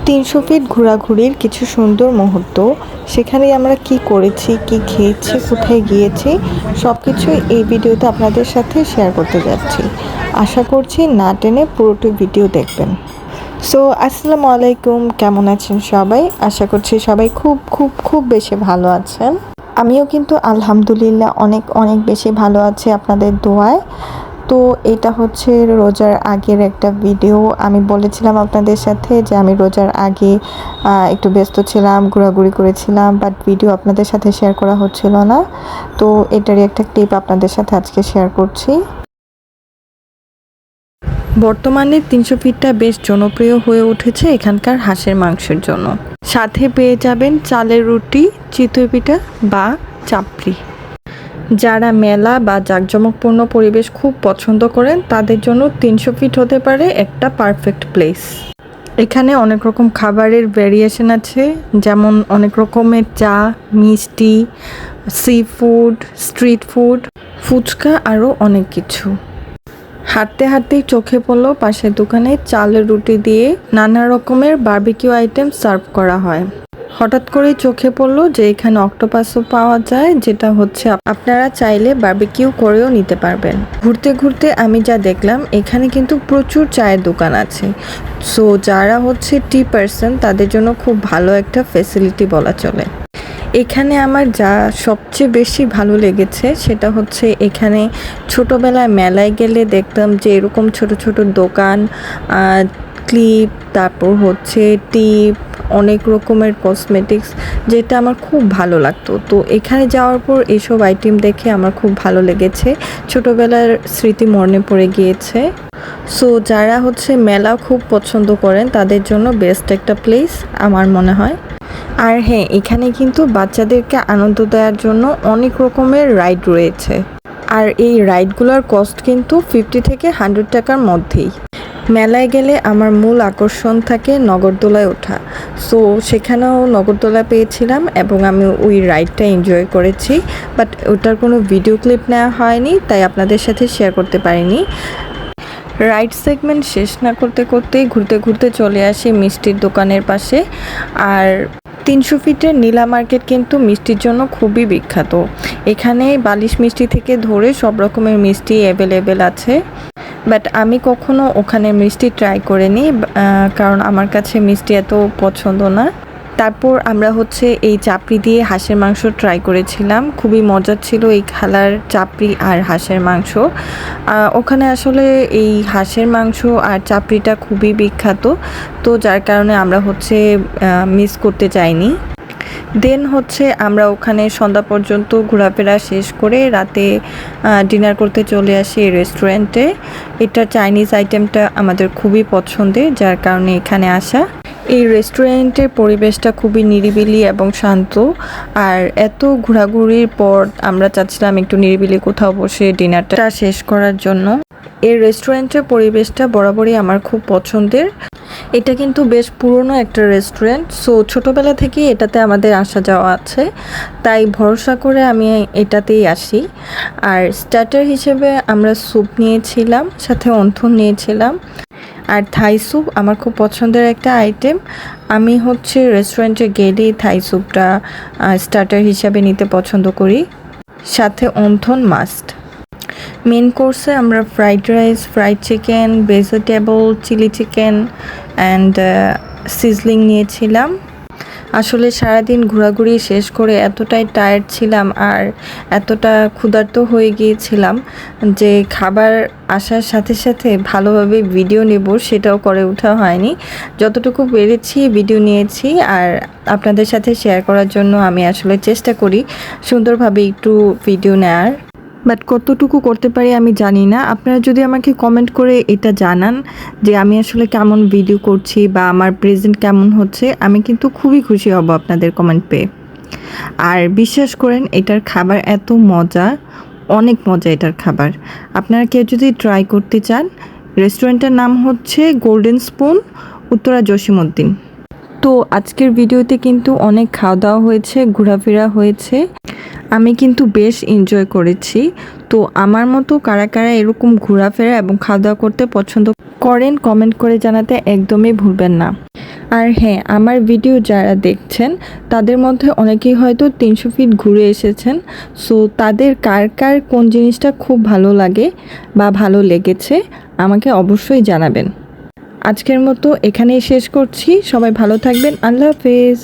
300 fit ঘোরাঘুরির কিছু সুন্দর মুহূর্ত, সেখানেই আমরা কি করেছি, কি খেয়েছি, কোথায় গিয়েছি, সব কিছুই এই ভিডিওতে আপনাদের সাথে শেয়ার করতে যাচ্ছি। আশা করছি না টেনে পুরোটি ভিডিও দেখবেন। সো আসসালামু আলাইকুম, কেমন আছেন সবাই? আশা করছি সবাই খুব খুব খুব বেশি ভালো আছেন। আমিও কিন্তু আলহামদুলিল্লাহ অনেক অনেক বেশি ভালো আছি আপনাদের দোয়ায়। তো এটা হচ্ছে রোজার আগের একটা ভিডিও। আমি বলেছিলাম আপনাদের সাথে যে আমি রোজার আগে একটু ব্যস্ত ছিলাম, ঘোরাঘুরি করেছিলাম, বাট ভিডিও আপনাদের সাথে শেয়ার করা হচ্ছিল না। তো এটারই একটা ক্লিপ আপনাদের সাথে আজকে শেয়ার করছি। বর্তমানে 300 ফিটটা বেশ জনপ্রিয় হয়ে উঠেছে এখানকার হাঁসের মাংসের জন্য। সাথে পেয়ে যাবেন চালের রুটি, চিতই পিঠা বা চাপড়ি। যারা মেলা বা জাঁকজমকপূর্ণ পরিবেশ খুব পছন্দ করেন তাদের জন্য 300 ফিট হতে পারে একটা পারফেক্ট প্লেস। এখানে অনেক রকম খাবারের ভ্যারিয়েশন আছে, যেমন অনেক রকমের চা, মিষ্টি, sea food, street food, phuchka, আরও অনেক কিছু। হাঁটতে হাঁটতেই চোখে পড়লো পাশের দোকানে চালের রুটি দিয়ে নানা রকমের বারবিকিউ আইটেম সার্ভ করা হয়। হঠাৎ করেই চোখে পড়লো যে এখানে অক্টোপাসও পাওয়া যায়, যেটা হচ্ছে আপনারা চাইলে বারবিকিউ করেও নিতে পারবেন। ঘুরতে ঘুরতে আমি যা দেখলাম, এখানে কিন্তু প্রচুর চায়ের দোকান আছে। সো যারা হচ্ছে টি পার্সন তাদের জন্য খুব ভালো একটা ফ্যাসিলিটি বলা চলে। এখানে আমার যা সবচেয়ে বেশি ভালো লেগেছে সেটা হচ্ছে এখানে ছোটোবেলায় মেলায় গেলে দেখতাম যে এরকম ছোট ছোট দোকান, ক্লিপ, তারপর হচ্ছে টিপ, অনেক রকমের কসমেটিক্স, যেটা আমার খুব ভালো লাগতো। তো এখানে যাওয়ার পর এইসব আইটেম দেখে আমার খুব ভালো লেগেছে, ছোটোবেলার স্মৃতি মনে পড়ে গিয়েছে। সো যারা হচ্ছে মেলা খুব পছন্দ করেন তাদের জন্য বেস্ট একটা প্লেস আমার মনে হয়। আর হ্যাঁ, এখানে কিন্তু বাচ্চাদেরকে আনন্দ দেওয়ার জন্য অনেক রকমের রাইড রয়েছে। আর এই রাইডগুলোর কস্ট কিন্তু 50 থেকে 100 টাকার মধ্যেই। মেলায় গেলে আমার মূল আকর্ষণ থাকে নগরদোলায় ওঠা। সো সেখানেও নগরদোলা পেয়েছিলাম এবং আমি ওই রাইডটা এনজয় করেছি, বাট ওটার কোনো ভিডিও ক্লিপ নেওয়া হয়নি, তাই আপনাদের সাথে শেয়ার করতে পারিনি। রাইড সেগমেন্ট শেষ না করতে করতেই ঘুরতে ঘুরতে চলে আসি মিষ্টির দোকানের পাশে। আর 300 ফিটের নীলা মার্কেট কিন্তু মিষ্টির জন্য খুবই বিখ্যাত। এখানে বালিশ মিষ্টি থেকে ধরে সব রকমের মিষ্টি অ্যাভেলেবেল আছে, বাট আমি কখনো ওখানে মিষ্টি ট্রাই করিনি, কারণ আমার কাছে মিষ্টি এত পছন্দ না। তারপর আমরা হচ্ছে এই চাপড়ি দিয়ে হাঁসের মাংস ট্রাই করেছিলাম, খুবই মজার ছিল এই খালার চাপড়ি আর হাঁসের মাংস। ওখানে আসলে এই হাঁসের মাংস আর চাপড়িটা খুবই বিখ্যাত, তো যার কারণে আমরা হচ্ছে মিস করতে চাইনি। দেন হচ্ছে আমরা ওখানে সন্ধ্যা পর্যন্ত ঘোরাফেরা শেষ করে রাতে ডিনার করতে চলে আসি এই রেস্টুরেন্টে। এটা চাইনিজ আইটেমটা আমাদের খুবই পছন্দের, যার কারণে এখানে আসা। এই রেস্টুরেন্টের পরিবেশটা খুবই নিরিবিলি এবং শান্ত। আর এত ঘোরাঘুরির পর আমরা চাচ্ছিলাম একটু নিরিবিলি কোথাও বসে ডিনারটা শেষ করার জন্য। এই রেস্টুরেন্টের পরিবেশটা বরাবরই আমার খুব পছন্দের। এটা কিন্তু বেশ পুরনো একটা রেস্টুরেন্ট, সো ছোটোবেলা থেকেই এটাতে আমাদের আসা যাওয়া আছে, তাই ভরসা করে আমি এটাতেই আসি। আর স্টার্টার হিসেবে আমরা স্যুপ নিয়েছিলাম, সাথে অন্থন নিয়েছিলাম। আর থাই স্যুপ আমার খুব পছন্দের একটা আইটেম। আমি হচ্ছে রেস্টুরেন্টে গেলেই থাই স্যুপটা স্টার্টার হিসাবে নিতে পছন্দ করি, সাথে অন্থন মাস্ট। মেন কোর্সে আমরা fried rice, fried chicken, vegetable, chilli chicken and sizzling নিয়েছিলাম। আসলে সারাদিন ঘোরাঘুরি শেষ করে এতটাই টায়ার্ড ছিলাম আর এতটা ক্ষুধার্ত হয়ে গিয়েছিলাম যে খাবার আসার সাথে সাথে ভালোভাবে ভিডিও নেব সেটাও করে ওঠা হয়নি। যতটুকু পেরেছি ভিডিও নিয়েছি, আর আপনাদের সাথে শেয়ার করার জন্য আমি আসলে চেষ্টা করি সুন্দরভাবে একটু ভিডিও নেওয়ার, বাট কতটুকু করতে পারি আমি জানি না। আপনারা যদি আমাকে কমেন্ট করে এটা জানান যে আমি আসলে কেমন ভিডিও করছি বা আমার প্রেজেন্ট কেমন হচ্ছে, আমি কিন্তু খুবই খুশি হব আপনাদের কমেন্ট পেয়ে। আর বিশ্বাস করেন এটার খাবার এত মজা, অনেক মজা এটার খাবার। আপনারা কেউ যদি ট্রাই করতে চান, রেস্টুরেন্টের নাম হচ্ছে গোল্ডেন স্পুন, উত্তরা জসিমউদ্দিন। তো আজকের ভিডিওতে কিন্তু অনেক খাওয়া দাওয়া হয়েছে, ঘোরাফেরা হয়েছে, আমি কিন্তু বেশ এনজয় করেছি। তো আমার মতো কারা কারা এরকম ঘোরাফেরা এবং খাওয়া দাওয়া করতে পছন্দ করেন কমেন্ট করে জানাতে একদমই ভুলবেন না। আর হ্যাঁ, আমার ভিডিও যারা দেখছেন তাদের মধ্যে অনেকেই হয়তো 300 ফিট ঘুরে এসেছেন। সো তাদের কার কার কোন জিনিসটা খুব ভালো লাগে বা ভালো লেগেছে আমাকে অবশ্যই জানাবেন। আজকের মতো এখানেই শেষ করছি। সবাই ভালো থাকবেন। আল্লাহ হাফেজ।